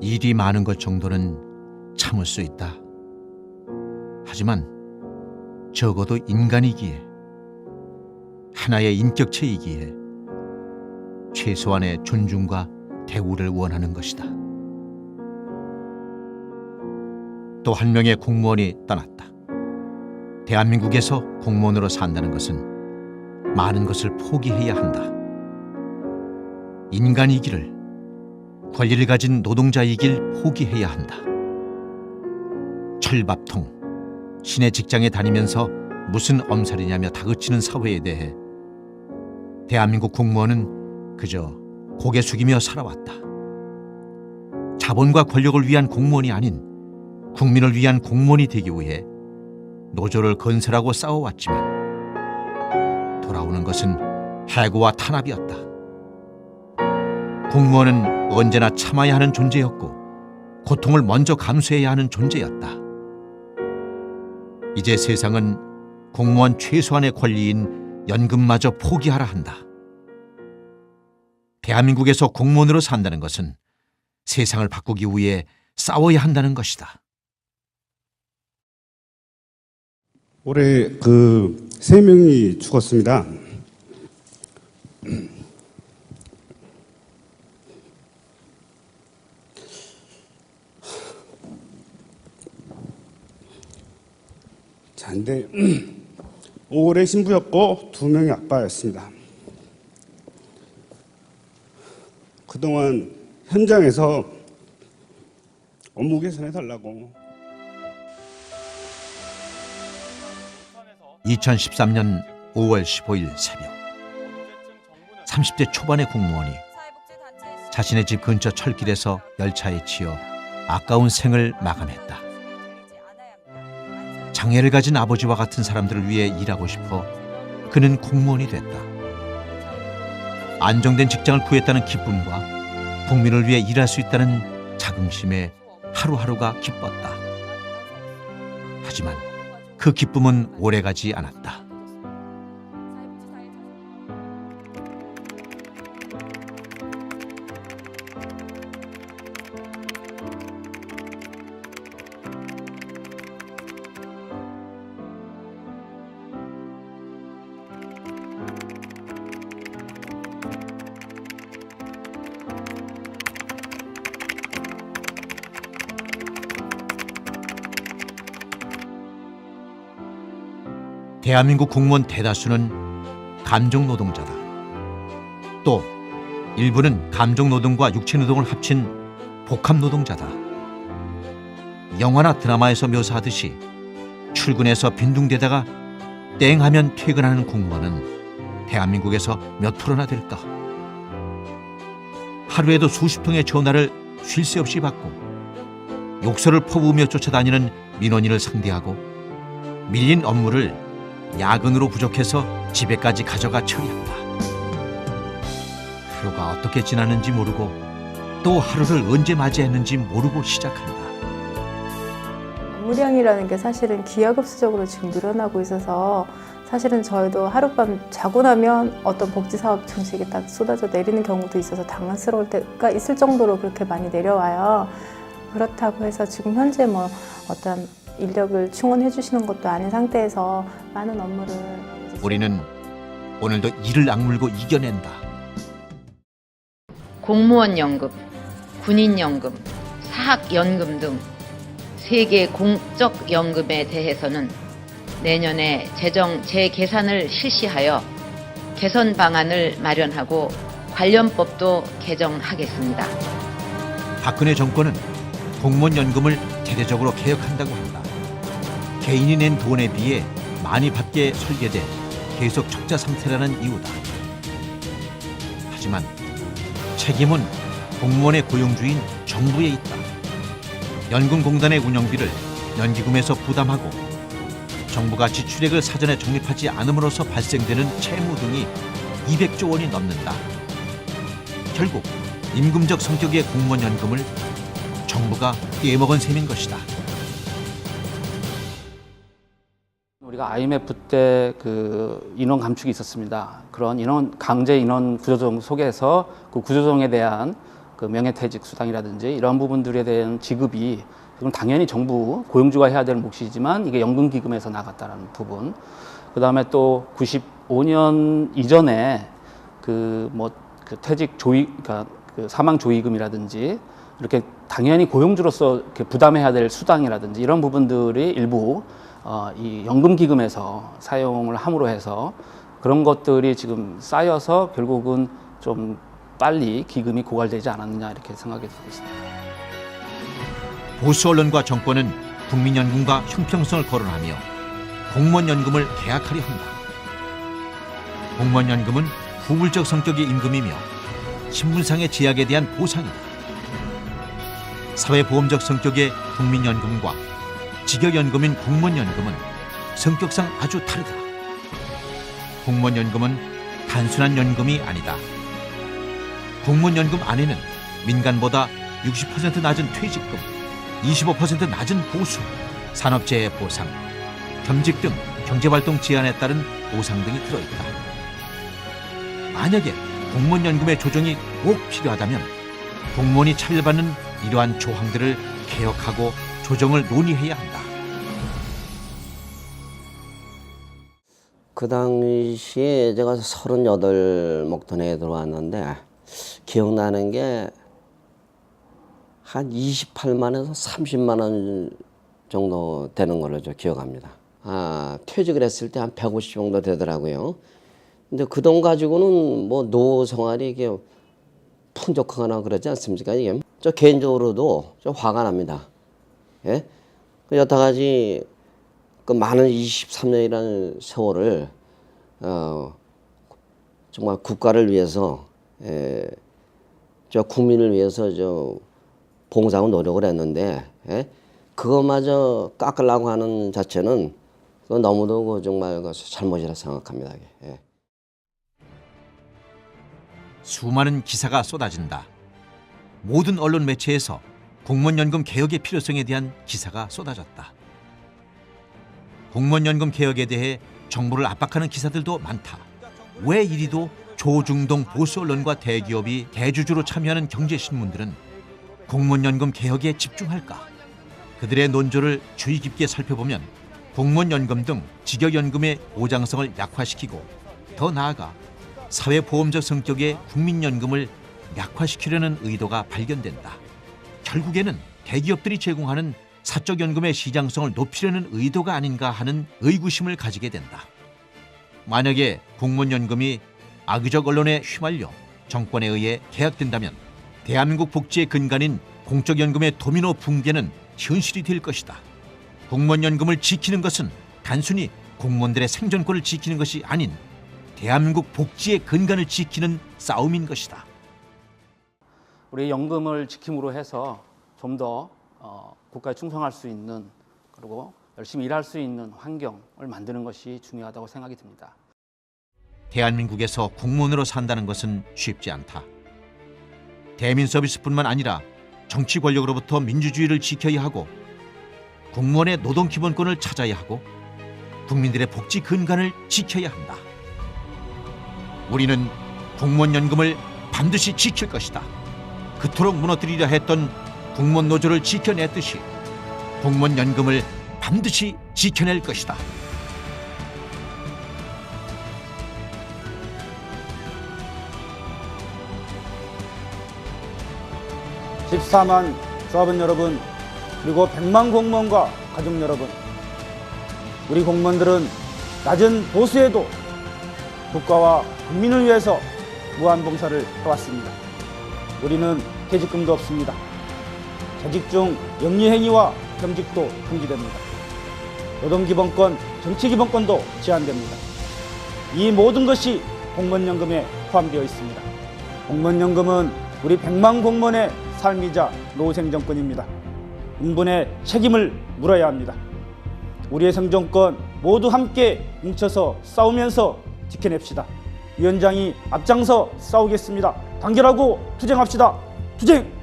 일이 많은 것 정도는 참을 수 있다. 하지만 적어도 인간이기에, 하나의 인격체이기에 최소한의 존중과 대우를 원하는 것이다. 또 한 명의 공무원이 떠났다. 대한민국에서 공무원으로 산다는 것은 많은 것을 포기해야 한다. 인간이기를, 권리를 가진 노동자이길 포기해야 한다. 철밥통, 시내 직장에 다니면서 무슨 엄살이냐며 다그치는 사회에 대해 대한민국 공무원은 그저 고개 숙이며 살아왔다. 자본과 권력을 위한 공무원이 아닌 국민을 위한 공무원이 되기 위해 노조를 건설하고 싸워왔지만 돌아오는 것은 해고와 탄압이었다. 공무원은 언제나 참아야 하는 존재였고 고통을 먼저 감수해야 하는 존재였다. 이제 세상은 공무원 최소한의 권리인 연금마저 포기하라 한다. 대한민국에서 공무원으로 산다는 것은 세상을 바꾸기 위해 싸워야 한다는 것이다. 올해 3명이 죽었습니다. 자, 근데 5월에 신부였고 2명이 아빠였습니다. 그동안 현장에서 업무 개선해달라고 2013년 5월 15일 새벽, 30대 초반의 공무원이 자신의 집 근처 철길에서 열차에 치여 아까운 생을 마감했다. 장애를 가진 아버지와 같은 사람들을 위해 일하고 싶어 그는 공무원이 됐다. 안정된 직장을 구했다는 기쁨과 국민을 위해 일할 수 있다는 자긍심에 하루하루가 기뻤다. 하지만 그 기쁨은 오래가지 않았다. 대한민국 공무원 대다수는 감정노동자다. 또 일부는 감정노동과 육체노동을 합친 복합노동자다. 영화나 드라마에서 묘사하듯이 출근해서 빈둥대다가 땡 하면 퇴근하는 공무원은 대한민국에서 몇 프로나 될까? 하루에도 수십 통의 전화를 쉴 새 없이 받고 욕설을 퍼부으며 쫓아다니는 민원인을 상대하고 밀린 업무를 야근으로 부족해서 집에까지 가져가 처리한다. 하루가 어떻게 지났는지 모르고 또 하루를 언제 맞이했는지 모르고 시작한다. 업무량이라는 게 사실은 기하급수적으로 지금 늘어나고 있어서 사실은 저희도 하룻밤 자고 나면 어떤 복지사업 정책이 딱 쏟아져 내리는 경우도 있어서 당황스러울 때가 있을 정도로 그렇게 많이 내려와요. 그렇다고 해서 지금 현재 뭐 어떤 인력을 충원해 주시는 것도 아닌 상태에서 많은 업무를 우리는 오늘도 이를 악물고 이겨낸다. 공무원 연금, 군인 연금, 사학 연금 등 3개 공적 연금에 대해서는 내년에 재정 재계산을 실시하여 개선 방안을 마련하고 관련법도 개정하겠습니다. 박근혜 정권은 공무원 연금을 대대적으로 개혁한다고 한다. 개인이 낸 돈에 비해 많이 받게 설계돼 계속 적자 상태라는 이유다. 하지만 책임은 공무원의 고용주인 정부에 있다. 연금공단의 운영비를 연기금에서 부담하고 정부가 지출액을 사전에 적립하지 않음으로써 발생되는 채무 등이 200조 원이 넘는다. 결국 임금적 성격의 공무원 연금을 정부가 떼먹은 셈인 것이다. 우리가 IMF 때 인원 감축이 있었습니다. 그런 강제 인원 구조조정 속에서 그 구조조정에 대한 그 명예퇴직 수당이라든지 이러한 부분들에 대한 지급이 그건 당연히 정부 고용주가 해야 될 몫이지만 이게 연금기금에서 나갔다는 부분. 그다음에 또 95년 이전에 그 퇴직 조의, 그러니까 그 사망 조의금이라든지 이렇게 당연히 고용주로서 이렇게 부담해야 될 수당이라든지 이런 부분들이 일부 이 연금기금에서 사용을 함으로 해서 그런 것들이 지금 쌓여서 결국은 좀 빨리 기금이 고갈되지 않았느냐 이렇게 생각이 들고 있습니다. 보수 언론과 정권은 국민연금과 형평성을 거론하며 공무원연금을 개혁하려 한다. 공무원연금은 후불적 성격의 임금이며 신분상의 제약에 대한 보상이다. 사회보험적 성격의 국민연금과 직역연금인 공무원연금은 성격상 아주 다르다. 공무원연금은 단순한 연금이 아니다. 공무원연금 안에는 민간보다 60% 낮은 퇴직금, 25% 낮은 보수, 산업재해 보상, 겸직 등 경제활동 제한에 따른 보상 등이 들어있다. 만약에 공무원연금의 조정이 꼭 필요하다면 공무원이 차별받는 이러한 조항들을 개혁하고 조정을 논의해야 한다. 그 당시에 제가 38 목돈에 들어왔는데 기억나는 게 한 28만에서 30만 원 정도 되는 걸로 저 기억합니다. 퇴직을 했을 때 한 150 정도 되더라고요. 근데 그 돈 가지고는 뭐 노후 생활이 이게 풍족하거나 그러지 않습니까? 이게 저 개인적으로도 좀 화가 납니다. 예? 여태까지 그 많은 23년이라는 세월을 정말 국가를 위해서 저 국민을 위해서 저 봉사하고 노력을 했는데 그것마저 깎으려고 하는 자체는 너무도 정말 잘못이라 생각합니다. 예. 수많은 기사가 쏟아진다. 모든 언론 매체에서 공무원연금 개혁의 필요성에 대한 기사가 쏟아졌다. 공무원연금 개혁에 대해 정부를 압박하는 기사들도 많다. 왜 이리도 조중동 보수 언론과 대기업이 대주주로 참여하는 경제신문들은 공무원연금 개혁에 집중할까? 그들의 논조를 주의 깊게 살펴보면 공무원연금 등 직역연금의 보장성을 약화시키고 더 나아가 사회보험적 성격의 국민연금을 약화시키려는 의도가 발견된다. 결국에는 대기업들이 제공하는 사적연금의 시장성을 높이려는 의도가 아닌가 하는 의구심을 가지게 된다. 만약에 공무원연금이 악의적 언론에 휘말려 정권에 의해 개혁된다면 대한민국 복지의 근간인 공적연금의 도미노 붕괴는 현실이 될 것이다. 공무원연금을 지키는 것은 단순히 공무원들의 생존권을 지키는 것이 아닌 대한민국 복지의 근간을 지키는 싸움인 것이다. 우리 연금을 지킴으로 해서 좀 더 국가에 충성할 수 있는 그리고 열심히 일할 수 있는 환경을 만드는 것이 중요하다고 생각이 듭니다. 대한민국에서 공무원으로 산다는 것은 쉽지 않다. 대민 서비스뿐만 아니라 정치 권력으로부터 민주주의를 지켜야 하고 공무원의 노동 기본권을 찾아야 하고 국민들의 복지 근간을 지켜야 한다. 우리는 공무원연금을 반드시 지킬 것이다. 그토록 무너뜨리려 했던 공무원 노조를 지켜냈듯이 공무원연금을 반드시 지켜낼 것이다. (14만) 조합원 여러분, 그리고 100만 공무원과 가족 여러분, 우리 공무원들은 낮은 보수에도 국가와 국민을 위해서 무한봉사를 해왔습니다. 우리는 퇴직금도 없습니다. 재직 중 영리행위와 겸직도 금지됩니다. 노동기본권, 정치기본권도 제한됩니다. 이 모든 것이 공무원연금에 포함되어 있습니다. 공무원연금은 우리 100만 공무원의 삶이자 노후생존권입니다. 인분의 책임을 물어야 합니다. 우리의 생존권 모두 함께 뭉쳐서 싸우면서 지켜냅시다. 위원장이 앞장서 싸우겠습니다. 단결하고 투쟁합시다. 투쟁!